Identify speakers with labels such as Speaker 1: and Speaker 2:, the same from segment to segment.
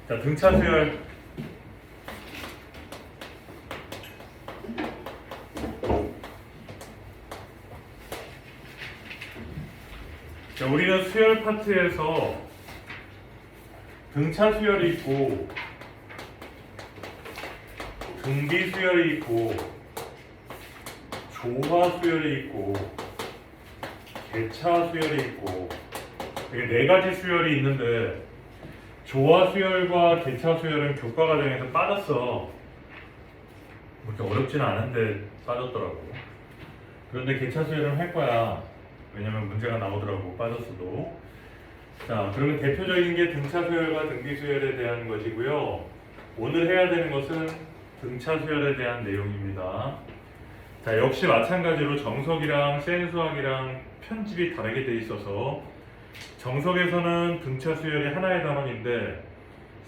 Speaker 1: 자, 등차 수열. 자, 우리는 수열 파트에서 등차 수열이 있고 등비 수열이 있고 조화 수열이 있고 개차 수열이 있고 이게 네 가지 수열이 있는데 조화 수열과 개차 수열은 교과 과정에서 빠졌어. 그렇게 어렵지는 않은데 빠졌더라고. 그런데 개차 수열은 할 거야. 왜냐면 문제가 나오더라고, 빠졌어도. 자, 그러면 대표적인 게 등차 수열과 등비 수열에 대한 것이고요. 오늘 해야 되는 것은 등차 수열에 대한 내용입니다. 자, 역시 마찬가지로 정석이랑 센 수학이랑 편집이 다르게 돼 있어서 정석에서는 등차 수열이 하나의 단원인데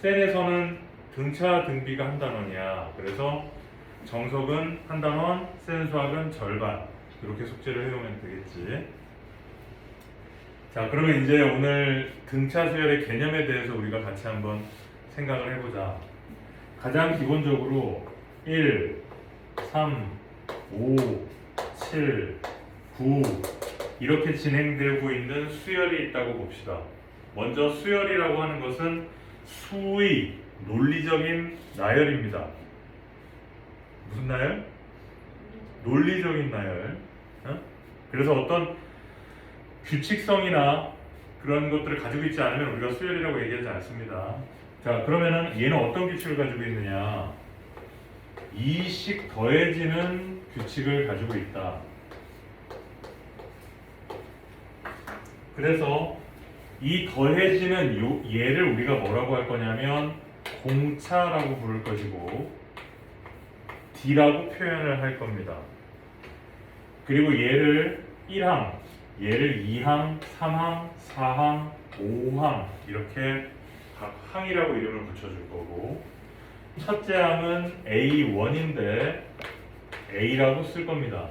Speaker 1: 센에서는 등차 등비가 한 단원이야. 그래서 정석은 한 단원, 센 수학은 절반. 이렇게 숙제를 해오면 되겠지. 자, 그러면 이제 오늘 등차 수열의 개념에 대해서 우리가 같이 한번 생각을 해보자. 가장 기본적으로 1, 3, 5, 7, 9 이렇게 진행되고 있는 수열이 있다고 봅시다. 먼저 수열이라고 하는 것은 수의 논리적인 나열입니다. 무슨 나열? 논리적인 나열. 그래서 어떤 규칙성이나 그런 것들을 가지고 있지 않으면 우리가 수열이라고 얘기하지 않습니다. 자, 그러면은 얘는 어떤 규칙을 가지고 있느냐? 2씩 더해지는 규칙을 가지고 있다. 그래서 이 더해지는 얘를 우리가 뭐라고 할 거냐면 공차라고 부를 것이고 D라고 표현을 할 겁니다. 그리고 얘를 1항, 얘를 2항, 3항, 4항, 5항 이렇게 각 항이라고 이름을 붙여줄 거고 첫째 항은 A1인데 A라고 쓸 겁니다.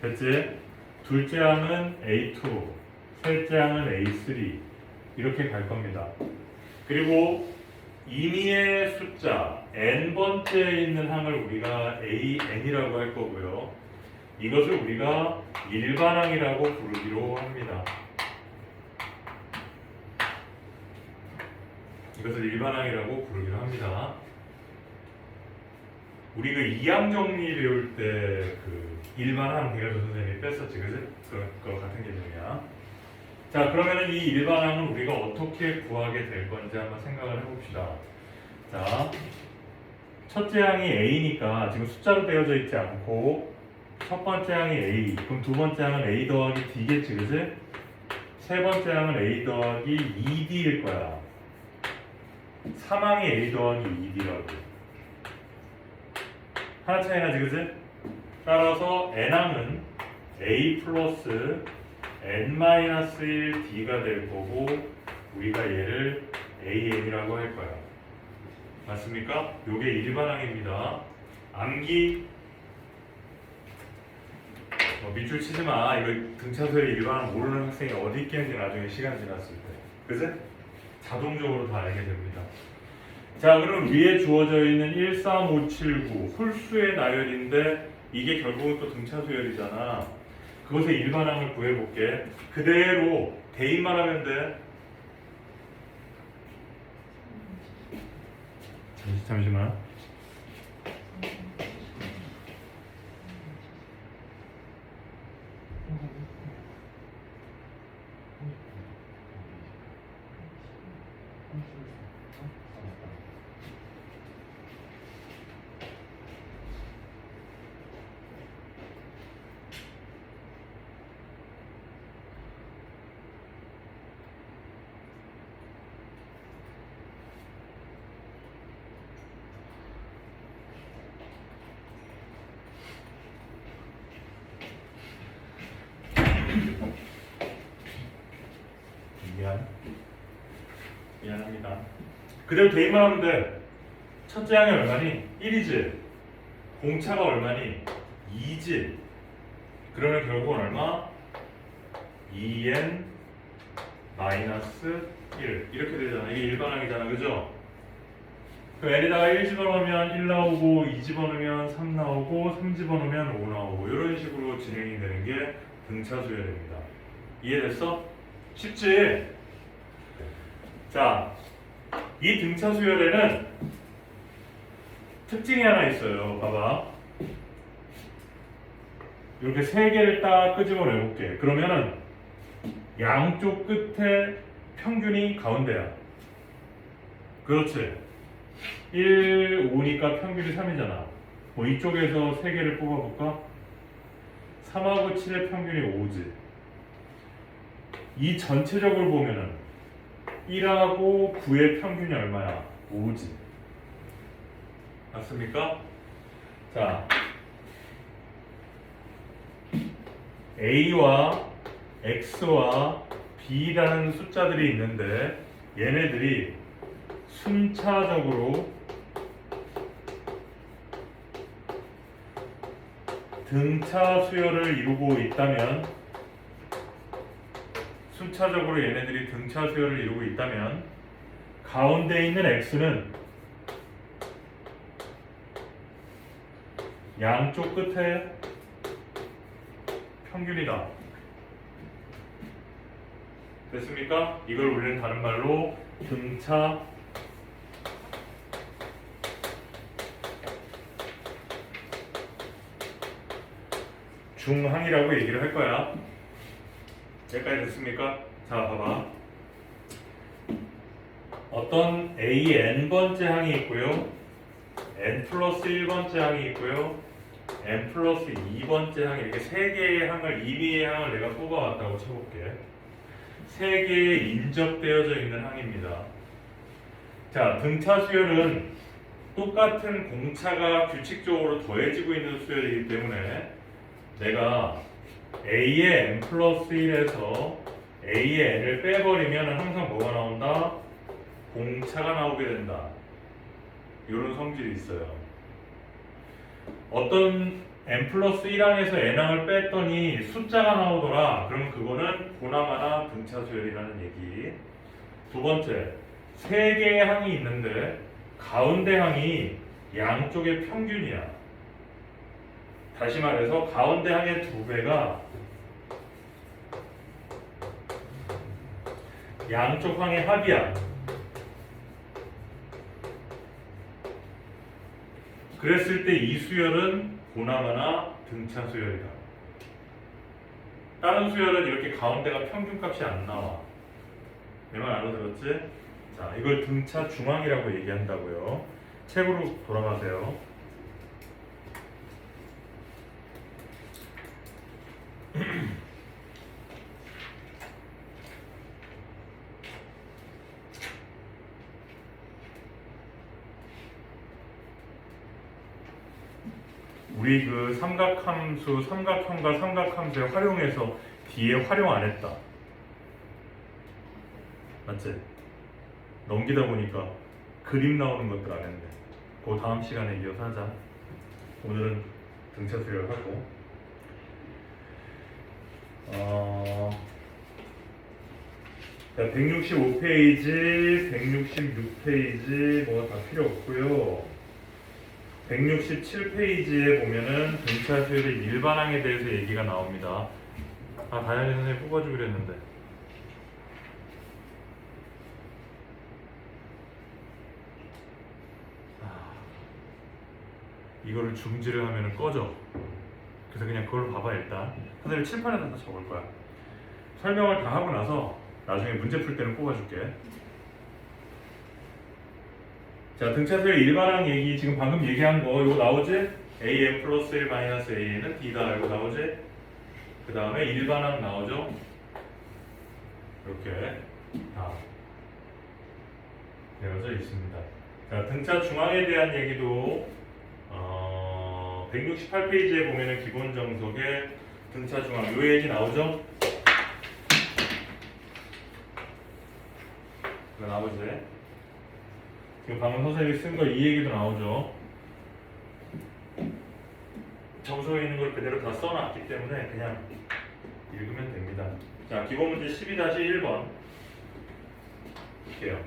Speaker 1: 됐지? 둘째 항은 A2, 셋째 항은 A3 이렇게 갈 겁니다. 그리고 임의의 숫자 n번째에 있는 항을 우리가 AN이라고 할 거고요. 이것을 우리가 일반항이라고 부르기로 합니다. 이것을 일반항이라고 부르기로 합니다. 우리 그 이항 정리 배울 때 그 일반항 대가조 선생님이 뺐었지, 그지? 그거 같은 개념이야. 자, 그러면은 이 일반항은 우리가 어떻게 구하게 될 건지 한번 생각을 해봅시다. 자, 첫째 항이 A니까 지금 숫자로 되어져 있지 않고 첫 번째 항이 A, 그럼 두 번째 항은 A 더하기 D겠지, 그지? 세 번째 항은 A 더하기 2D일 거야. 3항이 A 더하기 2D라고. 하나 차이 나지, 그지? 따라서 n항은 A 플러스 n-1D가 될 거고 우리가 얘를 AN이라고 할 거야. 맞습니까? 요게 일반항입니다. 암기 밑줄 치지 마. 이거 등차수열이 일반항 모르는 학생이 어디 있겠는지 나중에 시간 지났을 때. 그치? 자동적으로 다 알게 됩니다. 자, 그럼 위에 주어져 있는 1, 3, 5, 7, 9 홀수의 나열인데 이게 결국은 또 등차수열이잖아. 그것의 일반항을 구해볼게. 그대로 대입만 하면 돼. 잠시만. 미안합니다. 그대로 대입만 하면 돼. 첫째 항이 얼마니? 1이지. 공차가 얼마니? 2지. 그러면 결국은 얼마? 2n 마이너스 1 이렇게 되잖아. 이게 일반항이잖아, 그죠? 그 n에다가 1 집어넣으면 1 나오고 2 집어넣으면 3 나오고 3 집어넣으면 5 나오고 이런 식으로 진행이 되는 게 등차 수열입니다. 이해됐어? 쉽지? 자, 이 등차 수열에는 특징이 하나 있어요. 봐봐. 이렇게 세 개를 딱 끄집어 내볼게. 그러면은 양쪽 끝에 평균이 가운데야. 그렇지. 1, 5니까 평균이 3이잖아. 뭐 이쪽에서 세 개를 뽑아볼까? 3하고 7의 평균이 5지. 이 전체적으로 보면은 1하고 9의 평균이 얼마야? 5지. 맞습니까? 자, A와 X와 B라는 숫자들이 있는데 얘네들이 순차적으로 등차 수열을 이루고 있다면 순차적으로 얘네들이 등차 수열을 이루고 있다면 가운데 있는 X는 양쪽 끝에 평균이다. 됐습니까? 이걸 우리는 다른 말로 등차 중항이라고 얘기를 할 거야. 여기까지 됐습니까? 자, 봐봐. 어떤 A n번째 항이 있고요. n 플러스 1번째 항이 있고요. n 플러스 2번째 항 이렇게 세 개의 항을 임의의 항을 내가 뽑아왔다고 쳐볼게. 세 개의 인접되어져 있는 항입니다. 자, 등차 수열은 똑같은 공차가 규칙적으로 더해지고 있는 수열이기 때문에 내가 A의 n 플러스 1에서 A의 n을 빼버리면 항상 뭐가 나온다? 공차가 나오게 된다. 이런 성질이 있어요. 어떤 n 플러스 1항에서 n항을 뺐더니 숫자가 나오더라. 그러면 그거는 보나마나 등차 수열이라는 얘기. 두 번째, 세 개의 항이 있는데 가운데 항이 양쪽의 평균이야. 다시 말해서 가운데 항의 두 배가 양쪽 항의 합이야. 그랬을 때 이 수열은 보나마나 등차 수열이다. 다른 수열은 이렇게 가운데가 평균값이 안 나와. 내 말 알아들었지? 자, 이걸 등차 중항이라고 얘기한다고요. 책으로 돌아가세요. 우리 그 삼각함수, 삼각형과 삼각함수에 활용해서 뒤에 활용 안 했다. 맞지? 넘기다 보니까 그림 나오는 것들 안 했네. 그 다음 시간에 이어서 하자. 오늘은 등차 수열하고. 자, 165페이지, 166페이지 뭐 다 필요 없고요. 167페이지에 보면은 등차 수열의 일반항에 대해서 얘기가 나옵니다. 아, 다현이 선생님 뽑아주기로 했는데. 이거를 중지를 하면은 꺼져. 그래서 그냥 그걸 봐봐 일단. 선생님 칠판에다 다 적을 거야. 설명을 다 하고 나서 나중에 문제 풀 때는 뽑아줄게. 자, 등차 수열 일반항 얘기 지금 방금 얘기한 거 이거 나오지? AM 플러스 1 마이너스 AN은 D다 이거 나오지? 그 다음에 일반항 나오죠? 이렇게 다 되어져 있습니다. 자, 등차 중항에 대한 얘기도 168페이지에 보면은 기본 정석에 등차 중항 요 얘기 나오죠? 이거 나오지? 지금 방금 선생님이 쓴 거 이 얘기도 나오죠? 정석에 있는 걸 그대로 다 써놨기 때문에 그냥 읽으면 됩니다. 자, 기본 문제 12-1번 볼게요.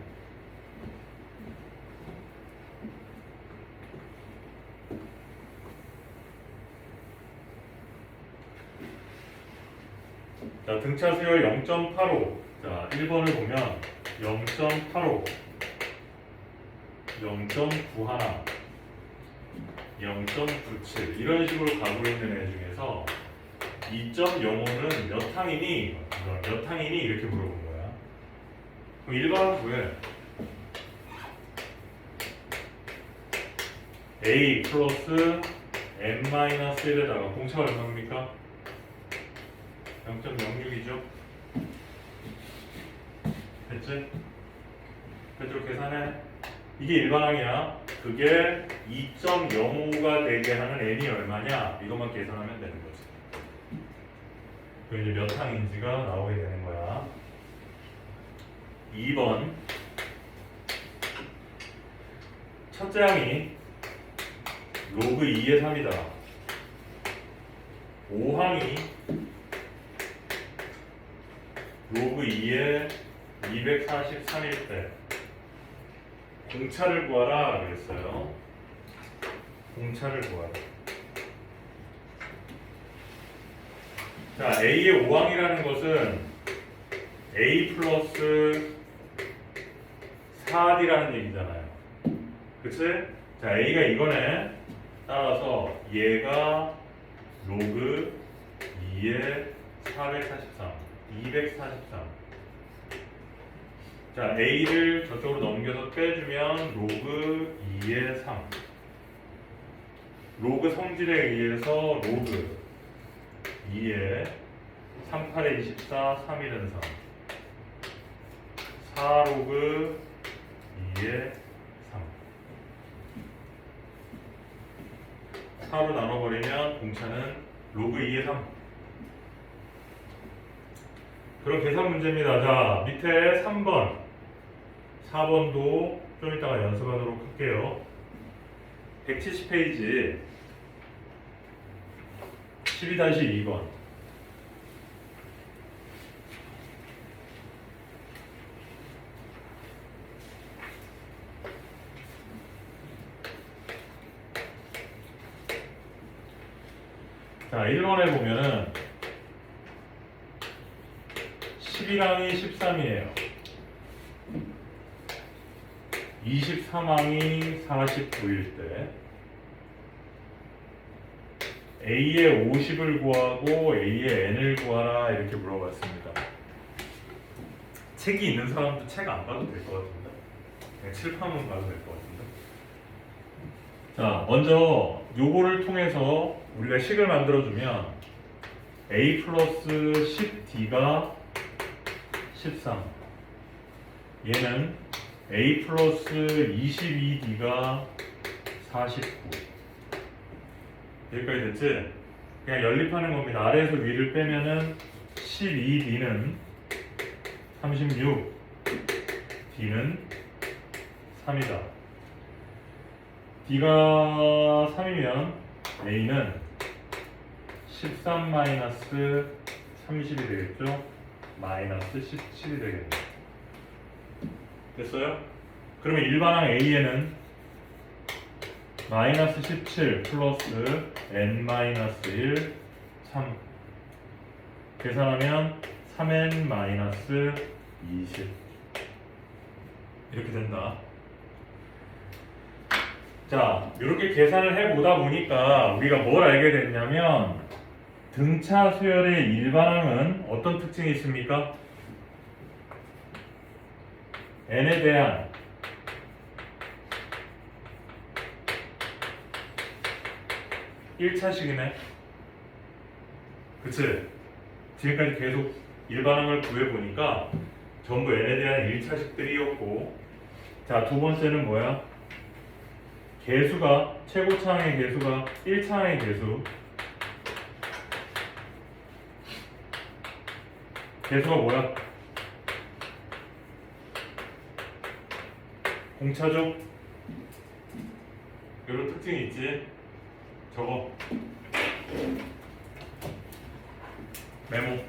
Speaker 1: 자, 등차 수열 0.85. 자, 1번을 보면 0.85, 0.91, 0.97 이런 식으로 가고 있는 애 중에서 2.05는 몇 항이니? 몇 항이니? 이렇게 물어본 거야. 그럼 1번은 구해. A 플러스 n-1에다가 공차가 얼마입니까? 0.06이죠? 됐지? 그쪽 계산해. 이게 일반항이야. 그게 2.05가 되게 하는 n이 얼마냐? 이것만 계산하면 되는 거지. 그럼 이제 몇 항인지가 나오게 되는 거야. 2번. 첫째 항이 로그 2의 3이다. 5항이 로그 2의 243일 때 공차를 구하라 그랬어요. 공차를 구하라. 자, A의 5항이라는 것은 A 플러스 4D라는 얘기잖아요. 그치? 자, A가 이거네. 따라서 얘가 로그 2의 443, 243. 자, A를 저쪽으로 넘겨서 빼주면 로그 2의 3. 로그 성질에 의해서 로그 2의 3, 8에 24, 3일은 3. 4 로그 2의 3. 4로 나눠버리면 공차는 로그 2의 3. 그럼 계산 문제입니다. 자, 밑에 3번, 4번도 좀 이따가 연습하도록 할게요. 170페이지 12-2번. 자, 1번에 보면은 11항이 13이에요. 23항이 49일 때 A의 50을 구하고 A의 n을 구하라 이렇게 물어봤습니다. 책이 있는 사람도 책 안 봐도 될 것 같은데, 그냥 칠판만 봐도 될 것 같은데. 자, 먼저 요거를 통해서 우리가 식을 만들어주면 A 플러스 10D가 13, 얘는 A 플러스 22D가 49. 여기까지 됐지? 그냥 연립하는 겁니다. 아래에서 위를 빼면은 12D는 36, D는 3이다. D가 3이면 A는 13 마이너스 30이 되겠죠? 마이너스 17이 되겠네요. 됐어요? 그러면 일반항 A에는 마이너스 17 플러스 n 마이너스 1, 3 계산하면 3n 마이너스 20 이렇게 된다. 자, 이렇게 계산을 해보다 보니까 우리가 뭘 알게 됐냐면 등차 수열의 일반항은 어떤 특징이 있습니까? n에 대한 (1차식이네) 그치? 지금까지 계속 일반항을 구해보니까 전부 n에 대한 1차식들이었고, 자, 두 번째는 뭐야? 개수가, 최고차항의 개수가 1차항의 개수, 개수가 뭐야? 공차죠? 이런 특징이 있지? 저거 메모.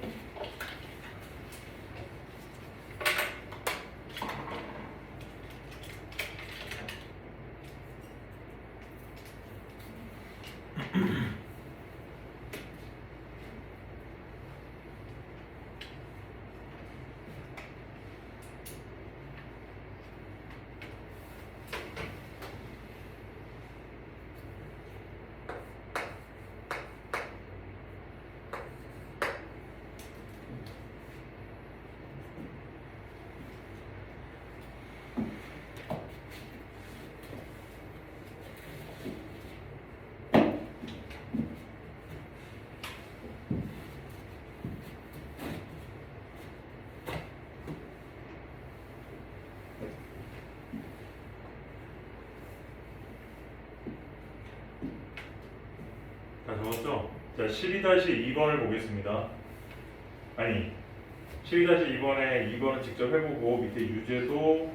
Speaker 1: 적었죠? 자, 12-2번을 보겠습니다. 아니, 12-2번에 2번은 직접 해보고 밑에 유제도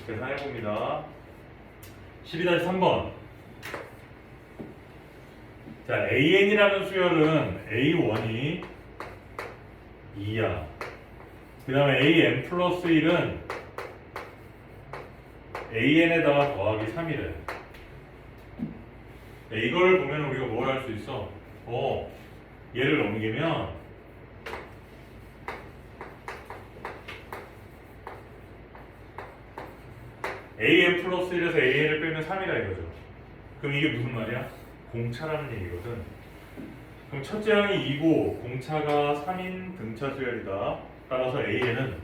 Speaker 1: 계산해봅니다. 12-3번. 자, AN이라는 수열은 A1이 2야. 그 다음에 AN 플러스 1은 AN에다가 더하기 3이래. 이걸 보면 우리가 뭘 할 수 있어? 얘를 넘기면 AN 플러스 1에서 AN을 빼면 3이라 이거죠. 그럼 이게 무슨 말이야? 공차라는 얘기거든. 그럼 첫째 항이 2고 공차가 3인 등차 수열이다. 따라서 AN은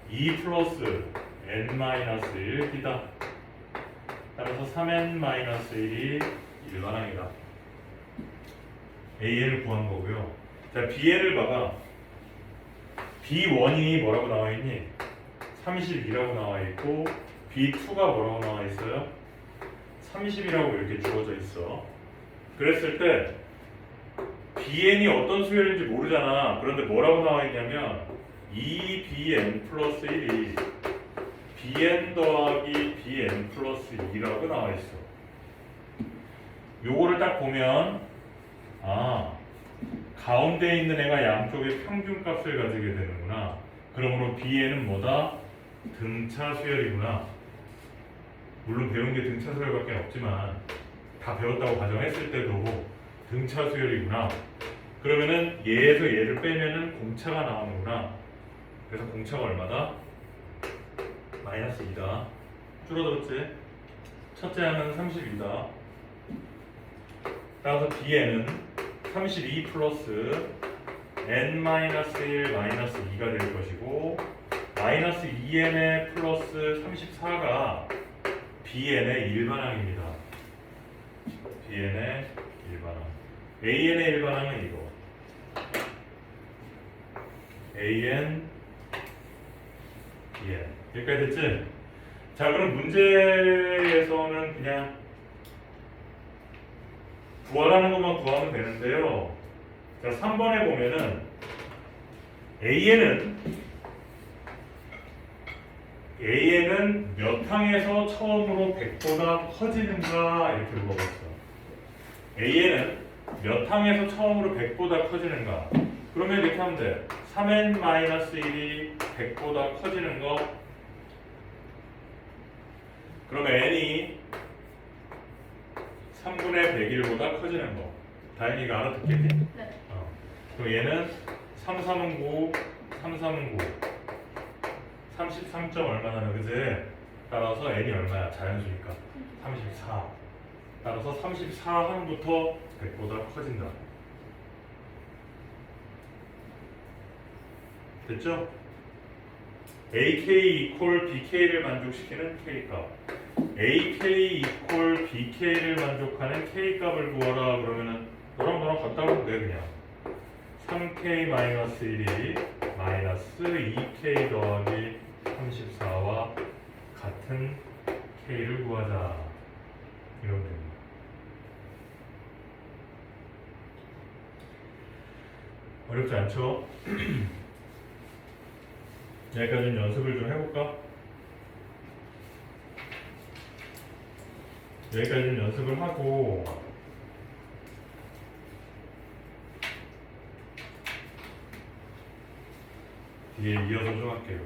Speaker 1: 2 플러스 n-1이다. 따라서 3n-1이 일반항이다. AN을 구한 거고요. 자, BN을 봐봐. B1이 뭐라고 나와 있니? 32라고 나와 있고 B2가 뭐라고 나와 있어요? 30이라고 이렇게 주어져 있어. 그랬을 때 BN이 어떤 수열인지 모르잖아. 그런데 뭐라고 나와 있냐면 2BN 플러스 1이 BN 더하기 BN 플러스 2라고 나와 있어. 요거를 딱 보면 가운데 있는 애가 양쪽의 평균값을 가지게 되는구나. 그러므로 BN은 뭐다? 등차 수열이구나. 물론 배운 게 등차 수열밖에 없지만 다 배웠다고 가정했을 때도 등차 수열이구나. 그러면은 얘에서 얘를 빼면은 공차가 나오는구나. 그래서 공차가 얼마다? 마이너스 2다. 줄어들었지? 첫째 항은 32다. 따라서 B에는 32 플러스 n-1 마이너스 2가 될 것이고 마이너스 2n의 플러스 34가 bn의 일반항입니다. bn의 일반항. an의 일반항은 이거. an, bn. 여기까지 됐지? 자, 그럼 문제에서는 그냥 구하라는 것만 구하면 되는데요. 자, 3번에 보면은 AN은 몇 항에서 처음으로 100보다 커지는가 이렇게 물어봤어. AN은 몇 항에서 처음으로 100보다 커지는가? 그러면 이렇게 하면 돼. 3n-1이 100보다 커지는 거. 그러면 n이 3분의 100일보다 커지는 거. 다행이가 알아듣겠니?
Speaker 2: 네.
Speaker 1: 그럼 얘는 3, 3은 9, 3, 3은 9. 33점 얼마나 그지? 따라서 n이 얼마야? 자연수니까 34. 따라서 34항부터 100보다 커진다. 됐죠? AK 이퀄 BK를 만족시키는 K값. AK 이퀄 BK를 만족하는 K값을 구하라. 그러면은 너랑 같다 그러면 돼 그냥. 3K-1이 마이너스 2K 더하기 34와 같은 K를 구하자. 이러면 됩니다. 어렵지 않죠? 여기까지는 연습을 좀 해볼까? 여기까지는 연습을 하고 뒤에 이어서 좀 할게요.